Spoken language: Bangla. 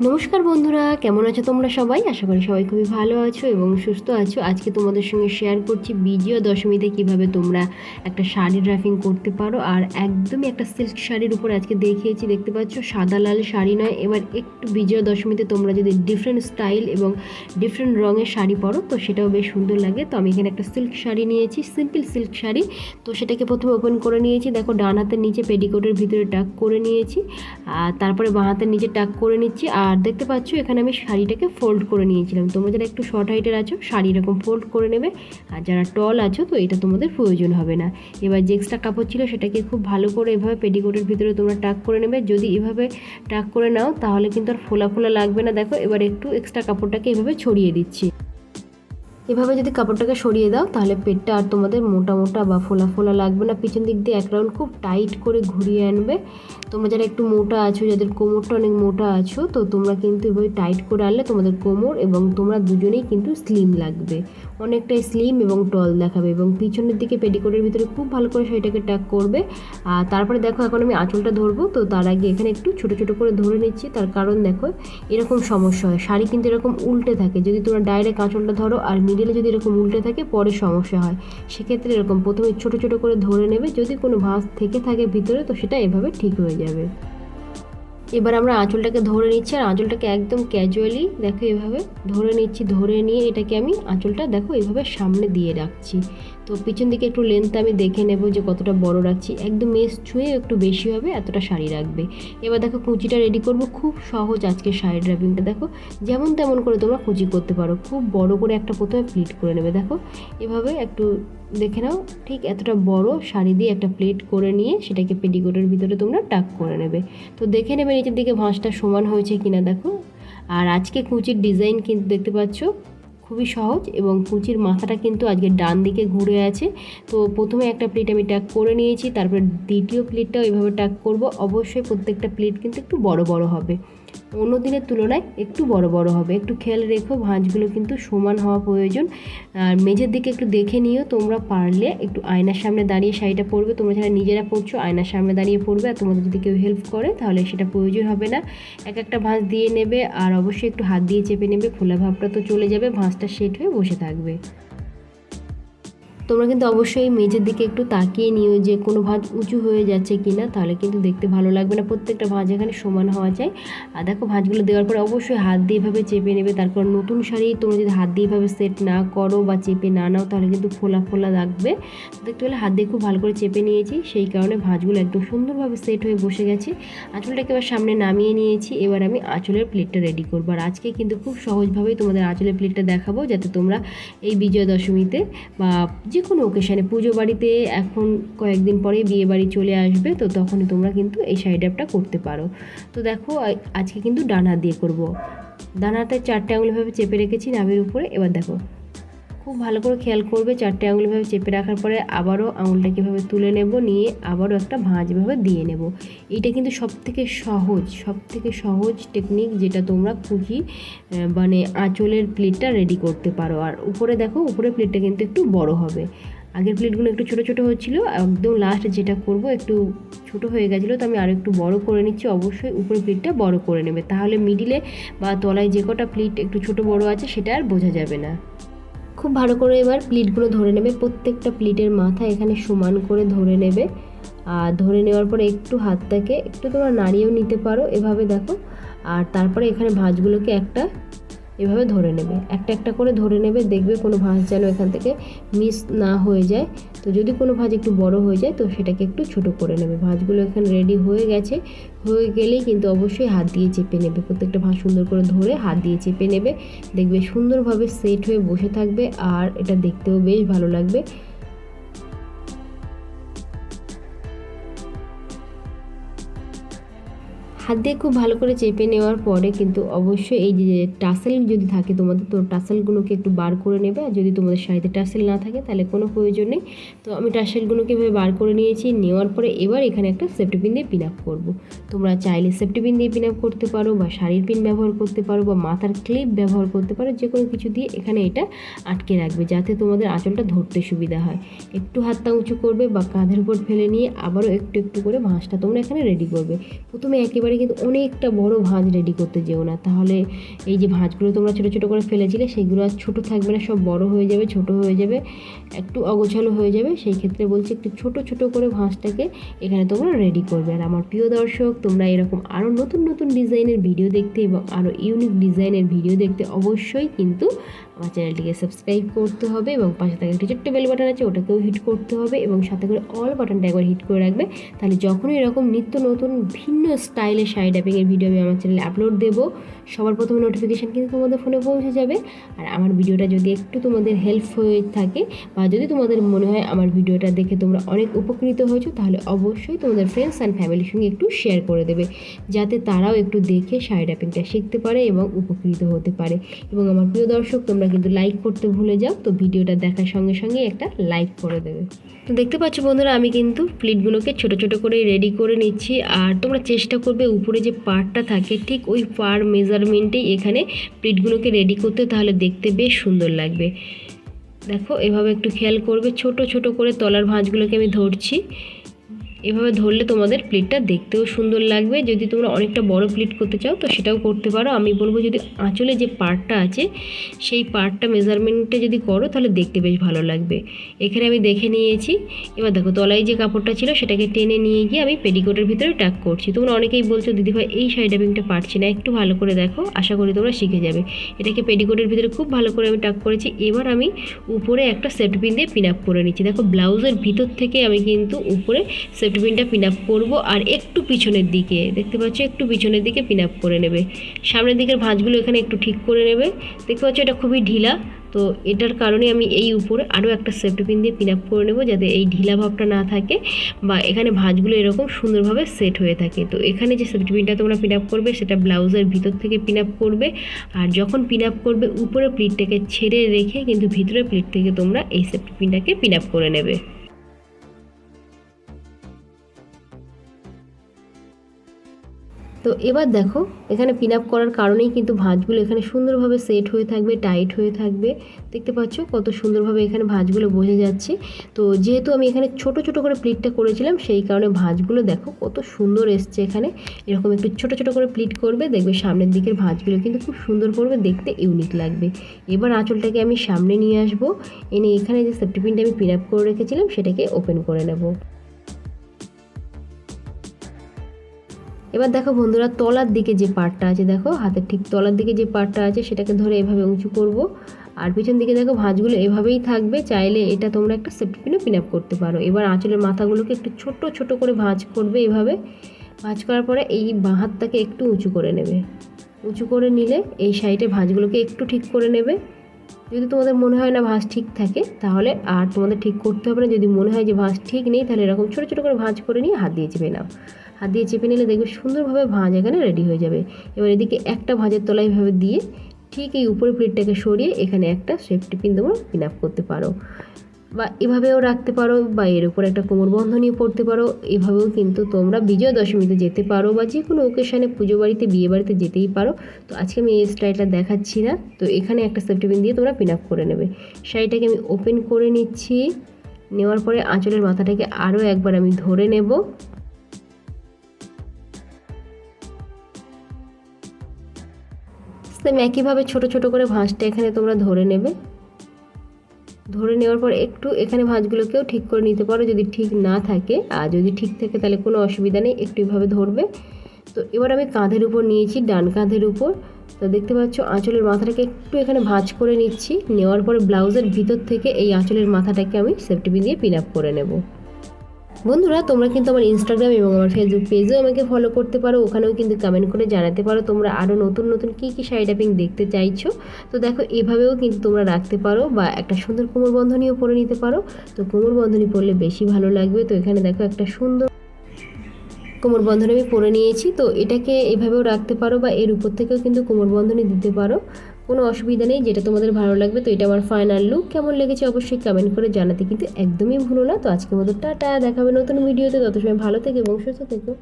নমস্কার বন্ধুরা, কেমন আছো তোমরা সবাই? আশা করি সবাই খুবই ভালো আছো এবং সুস্থ আছো। আজকে তোমাদের সঙ্গে শেয়ার করছি বিজয়া দশমীতে কিভাবে তোমরা একটা শাড়ি ড্রাফিং করতে পারো। আর একদমই একটা সিল্ক শাড়ির উপরে আজকে দেখিয়েছি, দেখতে পাচ্ছ সাদা লাল শাড়ি নয়। এবার একটু বিজয়া দশমীতে তোমরা যদি ডিফারেন্ট স্টাইল এবং ডিফারেন্ট রঙের শাড়ি পরো তো সেটাও বেশ সুন্দর লাগে। তো আমি এখানে একটা সিল্ক শাড়ি নিয়েছি, সিম্পল সিল্ক শাড়ি। তো সেটাকে প্রথমে ওপেন করে নিয়েছি, দেখো ডান হাতের নিচে পেটিকোটের ভিতরে টাক করে নিয়েছি, আর তারপরে বাঁ হাতের নিচে টাক করে নিচ্ছি। আর দেখতে পাচ্ছ এখানে আমি শাড়িটাকে ফোল্ড করে নিয়েছিলাম। তোমরা যারা একটু শর্ট হাইটের আছো শাড়ি এরকম ফোল্ড করে নেবে, আর যারা টল আছো তো এটা তোমাদের প্রয়োজন হবে না। এবার যে এক্সট্রা কাপড় ছিল সেটাকে খুব ভালো করে এভাবে পেটিকোটের ভিতরে তোমরা টাক করে নেবে। যদি এভাবে টাক করে নাও তাহলে কিন্তু আর ফোলা ফোলা লাগবে না। দেখো এবার একটু এক্সট্রা কাপড়টাকে এভাবে ছড়িয়ে দিচ্ছি। এভাবে যদি কাপড়টাকে সরিয়ে দাও তাহলে পেটটা আর তোমাদের মোটা মোটা বা ফোলা ফোলা লাগবে না। পিছন দিক দিয়ে এক রাউন্ড খুব টাইট করে ঘুরিয়ে আনবে। তোমরা যারা একটু মোটা আছো, যাদের কোমরটা অনেক মোটা আছো, তো তোমরা কিন্তু এভাবে টাইট করে আনলে তোমাদের কোমর এবং তোমরা দুজনেই কিন্তু স্লিম লাগবে, অনেকটাই স্লিম এবং টল দেখাবে। এবং পিছনের দিকে পেটিকোটের ভিতরে খুব ভালো করে সেটাকে টাক করবে। আর তারপরে দেখো এখন আমি আঁচলটা ধরবো, তো তার আগে এখানে একটু ছোটো ছোটো করে ধরে নিচ্ছি। তার কারণ দেখো এরকম সমস্যা হয়, শাড়ি কিন্তু এরকম উল্টে থাকে। যদি তোমরা ডাইরেক্ট আঁচলটা ধরো আর মিডিলে যদি এরকম উল্টে থাকে পরে সমস্যা হয়। সেক্ষেত্রে এরকম প্রথমে ছোটো ছোটো করে ধরে নেবে, যদি কোনো ভাঁজ থেকে থাকে ভিতরে তো সেটা এভাবে ঠিক হয়ে যাবে। এবার আমরা আঁচলটাকে ধরে নিচ্ছি, আর আঁচলটাকে একদম ক্যাজুয়ালি দেখো এভাবে ধরে নিচ্ছি। ধরে নিয়ে এটাকে আমি আঁচলটা দেখো এভাবে সামনে দিয়ে রাখছি। তো পিছন দিকে একটু লেন্থ আমি দেখে নেব যে কতটা বড় রাখছি। একদম মেস ছুঁয়ে একটু বেশি হবে এতটা শাড়ি রাখবে। এবার দেখো কুচিটা রেডি করব। খুব সহজ আজকে শাড়ি ড্রাপিংটা, দেখো যেমন তেমন করে তোমরা কুচি করতে পারো। খুব বড় করে একটা প্রথমে প্লিট করে নেবে, দেখো এভাবে একটু দেখে নাও। ঠিক এতটা বড় শাড়ি দিয়ে একটা প্লেট করে নিয়ে সেটাকে পেটিকোটের ভিতরে তোমরা টাক করে নেবে। তো দেখে নেবে নিচের দিকে ভাঁজটা সমান হয়েছে কিনা, দেখো। আর আজকে কুচির ডিজাইন কিন্তু দেখতে পাচ্ছ খুবই সহজ, এবং কুচির মাথাটা কিন্তু আজকে ডান দিকে ঘুরে আছে। তো প্রথমে একটা প্লেট আমি টাক করে নিয়েছি, তারপর দ্বিতীয় প্লেটটাও এভাবে টাক করব। অবশ্যই প্রত্যেকটা প্লেট কিন্তু একটু বড় বড় হবে, অন্য দিনের তুলনায় একটু বড় বড় হবে। একটু খেয়াল রেখো, ভাঁজগুলো কিন্তু সমান হওয়া প্রয়োজন। আর মেঝের দিকে একটু দেখে নিও। তোমরা পারলে একটু আয়নার সামনে দাঁড়িয়ে শাড়িটা পরবে। তোমরা যারা নিজেরা পরছো আয়নার সামনে দাঁড়িয়ে পরবে, আর তোমাদের যদি কেউ হেল্প করে তাহলে সেটা প্রয়োজন হবে না। এক একটা ভাঁজ দিয়ে নেবে, আর অবশ্যই একটু হাত দিয়ে চেপে নেবে, ফোলা ভাবটা তো চলে যাবে, ভাঁজটা সেট হয়ে বসে থাকবে। তোমরা কিন্তু অবশ্যই মেঝের দিকে একটু তাকিয়ে নিও যে কোনো ভাঁজ উঁচু হয়ে যাচ্ছে কি না, তাহলে কিন্তু দেখতে ভালো লাগবে না। প্রত্যেকটা ভাঁজ এখানে সমান হওয়া চাই। আর দেখো ভাঁজগুলো দেওয়ার পরে অবশ্যই হাত দিয়ে এভাবে চেপে নেবে। তারপর নতুন শাড়ি তোমরা যদি হাত দিয়ে এভাবে সেট না করো বা চেপে না নাও তাহলে কিন্তু ফোলা ফোলা লাগবে। দেখতে পেলে হাত দিয়ে খুব ভালো করে চেপে নিয়েছি, সেই কারণে ভাঁজগুলো একদম সুন্দরভাবে সেট হয়ে বসে গেছে। আঁচলটাকে এবার সামনে নামিয়ে নিয়েছি। এবার আমি আঁচলের প্লেটটা রেডি করবো। আর আজকে কিন্তু খুব সহজভাবেই তোমাদের আঁচলের প্লেটটা দেখাবো, যাতে তোমরা এই বিজয়া দশমীতে বা যে কোনো ওকেশানে, পুজো বাড়িতে এখন কয়েকদিন পরে বিয়ে বাড়ি চলে আসবে, তো তখনই তোমরা কিন্তু এই শাড়ি ড্রাপটা করতে পারো। তো দেখো আজকে কিন্তু ডান হাত দিয়ে করবো। ডান হাতে 4টে আঙুলভাবে চেপে রেখেছি নাভির উপরে। এবার দেখো খুব ভালো করে খেয়াল করবে, 4টে আঙুলভাবে চেপে রাখার পরে আবারও আঙুলটাকে এভাবে তুলে নেব, নিয়ে আবারও একটা ভাঁজভাবে দিয়ে নেব। এইটা কিন্তু সবথেকে সহজ টেকনিক, যেটা তোমরা কুচি মানে আঁচলের প্লেটটা রেডি করতে পারো। আর উপরে দেখো উপরের প্লেটটা কিন্তু একটু বড় হবে। আগের প্লেটগুলো একটু ছোটো ছোটো হচ্ছিলো, একদম লাস্ট যেটা করব একটু ছোটো হয়ে গেছিলো, তো আমি আরও একটু বড় করে নিচ্ছি। অবশ্যই উপরের প্লেটটা বড় করে নেবে, তাহলে মিডিলে বা তলায় যে কটা প্লেট একটু ছোটো বড় আছে সেটা আর বোঝা যাবে না। খুব ভালো করে এবার প্লিটগুলো ধরে নেবে। প্রত্যেকটা প্লিটের মাথা এখানে সমান করে ধরে নেবে। আর ধরে নেওয়ার পরে একটু হাতটাকে একটু তোমরা নাড়িয়েও নিতে পারো এভাবে, দেখো। আর তারপরে এখানে ভাঁজগুলোকে একটা এভাবে ধরে নেবে, একটা একটা করে ধরে নেবে। দেখবে কোনো ভাঁজ যেন এখান থেকে মিস না হয়ে যায়। তো যদি কোনো ভাঁজ একটু বড় হয়ে যায় তো সেটাকে একটু ছোট করে নেবে। ভাঁজগুলো এখানে রেডি হয়ে গেছে, হয়ে গেলেই কিন্তু অবশ্যই হাত দিয়ে চেপে নেবে। প্রত্যেকটা ভাঁজ সুন্দর করে ধরে হাত দিয়ে চেপে নেবে, দেখবে সুন্দরভাবে সেট হয়ে বসে থাকবে, আর এটা দেখতেও বেশ ভালো লাগবে। হাত দিয়ে খুব ভালো করে চেপে নেওয়ার পরে কিন্তু অবশ্যই এই যে টাসেল যদি থাকে তোমাদের, তো টাসেলগুলোকে একটু বার করে নেবে। আর যদি তোমাদের শাড়িতে টাসেল না থাকে তাহলে কোনো প্রয়োজন নেই। তো আমি টাসেলগুলোকে এভাবে বার করে নিয়েছি। নেওয়ার পরে এবার এখানে একটা সেফটি পিন দিয়ে পিন আপ করবো। তোমরা চাইলে সেফটি পিন দিয়ে পিন আপ করতে পারো, বা শাড়ির পিন ব্যবহার করতে পারো, বা মাথার ক্লিপ ব্যবহার করতে পারো। যে কোনো কিছু দিয়ে এখানে এটা আটকে রাখবে, যাতে তোমাদের আঁচলটা ধরতে সুবিধা হয়। একটু হাতটা উঁচু করবে বা কাঁধের উপর ফেলে নিয়ে আবারও একটু একটু করে ভাঁজটা তোমরা এখানে রেডি করবে। প্রথমে একেবারে একেবারে কিন্তু অনেকটা বড় ভাঁজ রেডি করতে যেও না, তাহলে এই যে ভাঁজগুলো তোমরা ছোটো ছোটো করে ফেলেছিলে সেগুলো আর ছোটো থাকবে না, সব বড় হয়ে যাবে, ছোট হয়ে যাবে, একটু অগোছালো হয়ে যাবে। সেই ক্ষেত্রে বলছি একটু ছোট ছোট করে ভাঁজটাকে এখানে তোমরা রেডি করবে। আর আমার প্রিয় দর্শক, তোমরা এরকম আরও নতুন নতুন ডিজাইনের ভিডিও দেখতে এবং আরও ইউনিক ডিজাইনের ভিডিও দেখতে অবশ্যই কিন্তু আমার চ্যানেলটিকে সাবস্ক্রাইব করতে হবে এবং পাশে থাকা একটি ছোট্ট বেল বাটন আছে ওটাকেও হিট করতে হবে এবং সাথে করে অল বাটনটা একবার হিট করে রাখবে। তাহলে যখনই এরকম নিত্য নতুন ভিন্ন স্টাইলে শাড়ি ড্রাপিংয়ের ভিডিও আমি আমার চ্যানেলে আপলোড দেবো, সবার প্রথমে নোটিফিকেশান কিন্তু তোমাদের ফোনে পৌঁছে যাবে। আর আমার ভিডিওটা যদি একটু তোমাদের হেল্প হয়ে থাকে বা যদি তোমাদের মনে হয় আমার ভিডিওটা দেখে তোমরা অনেক উপকৃত হয়েছো, তাহলে অবশ্যই তোমাদের ফ্রেন্ডস অ্যান্ড ফ্যামিলির সঙ্গে একটু শেয়ার করে দেবে, যাতে তারাও একটু দেখে শাড়ি ড্রাপিংটা শিখতে পারে এবং উপকৃত হতে পারে। এবং আমার প্রিয় দর্শক, তোমরা কিন্তু লাইক করতে ভুলে যাও, তো ভিডিওটা দেখার সঙ্গে সঙ্গে একটা লাইক করে দেবে। তো দেখতে পাচ্ছ বন্ধুরা, আমি কিন্তু প্লিটগুলোকে ছোট ছোট করে রেডি করে নিচ্ছি। আর তোমরা চেষ্টা করবে উপরে যে পার্টটা থাকে ঠিক ওই পার মেজারমেন্টেই এখানে প্লিটগুলোকে রেডি করতে, তাহলে দেখতে বেশ সুন্দর লাগবে। দেখো এভাবে একটু খেয়াল করবে, ছোট ছোট করে তলার ভাঁজগুলোকে আমি ধরছি। এভাবে ধরলে তোমাদের প্লিটটা দেখতেও সুন্দর লাগবে। যদি তোমরা অনেকটা বড় প্লিট করতে চাও তো সেটাও করতে পারো। আমি বলবো যদি আঁচলে যে পার্টটা আছে সেই পার্টটা মেজারমেন্টে যদি করো তাহলে দেখতে বেশ ভালো লাগবে। এখানে আমি দেখে নিয়েছি। এবার দেখো তলায় যে কাপড়টা ছিল সেটাকে টেনে নিয়ে গিয়ে আমি পেটিকোটের ভিতরে টাক করছি। তোমরা অনেকেই বলছো দিদিভাই এই শাড়ি ড্রাপিংটা পারছি না, একটু ভালো করে দেখো, আশা করি তোমরা শিখে যাবে। এটাকে পেটিকোটের ভিতরে খুব ভালো করে আমি টাক করেছি। এবার আমি উপরে একটা সেফটি পিন দিয়ে পিন আপ করে নিচ্ছি। দেখো ব্লাউজের ভিতর থেকে আমি কিন্তু উপরে সেফটি পিনটা পিন আপ করবো আর একটু পিছনের দিকে, দেখতে পাচ্ছ একটু পিছনের দিকে পিন আপ করে নেবে। সামনের দিকের ভাঁজগুলো এখানে একটু ঠিক করে নেবে। দেখতে পাচ্ছ এটা খুবই ঢিলা, তো এটার কারণে আমি এই উপরে আরও একটা সেফটি পিন দিয়ে পিন আপ করে নেব, যাতে এই ঢিলা ভাবটা না থাকে বা এখানে ভাঁজগুলো এরকম সুন্দরভাবে সেট হয়ে থাকে। তো এখানে যে সেফটি পিনটা তোমরা পিন আপ করবে সেটা ব্লাউজের ভিতর থেকে পিন আপ করবে। আর যখন পিন আপ করবে উপরে প্লিটটাকে ছেড়ে রেখে কিন্তু ভিতরের প্লিট থেকে তোমরা এই সেফটি পিনটাকে পিন আপ করে নেবে। তো এবার দেখো এখানে পিন আপ করার কারণেই কিন্তু ভাঁজগুলো এখানে সুন্দরভাবে সেট হয়ে থাকবে, টাইট হয়ে থাকবে। দেখতে পাচ্ছ কত সুন্দরভাবে এখানে ভাঁজগুলো বোঝা যাচ্ছে। তো যেহেতু আমি এখানে ছোট ছোট করে প্লিটটা করেছিলাম সেই কারণে ভাঁজগুলো দেখো কত সুন্দর এসছে। এখানে এরকম একটু ছোট ছোট করে প্লিট করবে, দেখবে সামনের দিকের ভাঁজগুলো কিন্তু খুব সুন্দর করবে, দেখতে ইউনিক লাগবে। এবার আঁচলটাকে আমি সামনে নিয়ে আসবো, এনে এখানে যে সেফটি পিনটা আমি পিন আপ করে রেখেছিলাম সেটাকে ওপেন করে নেব। এবার দেখো বন্ধুরা, তলার দিকে যে পার্টটা আছে, দেখো হাতের ঠিক তলার দিকে যে পার্টটা আছে সেটাকে ধরে এভাবে উঁচু করব। আর পিছন দিকে দেখো ভাঁজগুলো এভাবেই থাকবে, চাইলে এটা তোমরা একটা সেফটি পিনও পিন আপ করতে পারো। এবার আঁচলের মাথাগুলোকে একটু ছোট ছোট করে ভাঁজ করবে। এভাবে ভাঁজ করার পরে এই বাঁ হাতটাকে একটু উঁচু করে নেবে। উঁচু করে নিলে এই সাইডে ভাঁজগুলোকে একটু ঠিক করে নেবে। যদি তোমাদের মনে হয় না ভাঁজ ঠিক থাকে তাহলে আর তোমাদের ঠিক করতে হবে না। যদি মনে হয় যে ভাঁজ ঠিক নেই তাহলে এরকম ছোটো ছোটো করে ভাঁজ করে নিয়ে হাত দিয়ে চেপে নাও। হাত দিয়ে চেপে নিলে দেখবে সুন্দরভাবে ভাঁজ এখানে রেডি হয়ে যাবে। এবার এদিকে একটা ভাঁজের তলায় এভাবে দিয়ে ঠিক এই উপরে প্লেটটাকে সরিয়ে এখানে একটা সেফটি পিন তোমরা পিন আপ করতে পারো, বা এভাবেও রাখতে পারো, বা এর উপর একটা কোমর বন্ধনী পরতে পারো। এভাবেও কিন্তু তোমরা বিজয়া দশমীতে যেতে পারো বা যে কোনো ওকেশানে পুজো বাড়িতে বিয়ে বাড়িতে যেতেই পারো। তো আজকে আমি এই স্টাইলটা দেখাচ্ছি না। তো এখানে একটা সেফটি পিন দিয়ে তোমরা পিন আপ করে নেবে। শাড়িটাকে আমি ওপেন করে নিচ্ছি। নেওয়ার পরে আঁচলের মাথাটাকে আরও একবার আমি ধরে নেব। সেম একইভাবে ছোট ছোট করে ভাঁজটা এখানে তোমরা ধরে নেবে। ধরে নেওয়ার পর একটু এখানে ভাঁজগুলোকেও ঠিক করে নিতে পারো যদি ঠিক না থাকে, আর যদি ঠিক থাকে তাহলে কোনো অসুবিধা নেই, একটু এভাবে ধরবে। তো এবার আমি কাঁধের উপর নিয়েছি, ডান কাঁধের উপর। তো দেখতে পাচ্ছ আঁচলের মাথাটাকে একটু এখানে ভাঁজ করে নিচ্ছি। নেওয়ার পরে ব্লাউজের ভিতর থেকে এই আঁচলের মাথাটাকে আমি সেফটি পিন দিয়ে পিন আপ করে নেব। বন্ধুরা, তোমরা কিন্তু আমার ইনস্টাগ্রাম এবং আমার ফেসবুক পেজেও আমাকে ফলো করতে পারো। ওখানেও কিন্তু কমেন্ট করে জানাতে পারো তোমরা আরও নতুন নতুন কী কী শাড়ি ড্রাপিং দেখতে চাইছো। তো দেখো এভাবেও কিন্তু তোমরা রাখতে পারো, বা একটা সুন্দর কোমর বন্ধনীও পরে নিতে পারো। তো কোমর বন্ধনী পরলে বেশি ভালো লাগবে। তো এখানে দেখো একটা সুন্দর কোমর বন্ধনী আমি পরে নিয়েছি। তো এটাকে এভাবেও রাখতে পারো, বা এর উপর থেকেও কিন্তু কোমর বন্ধনী দিতে পারো, কোনো অসুবিধা নেই, যেটা তোমাদের ভালো লাগবে। তো এটা আমার ফাইনাল লুক। কেমন লেগেছে অবশ্যই কমেন্ট করে জানাতে কিন্তু একদমই ভুলো না। তো আজকের মতো টাটা, দেখাবে নতুন ভিডিওতে। তত সময় ভালো থেকো এবং সুস্থ থেকো।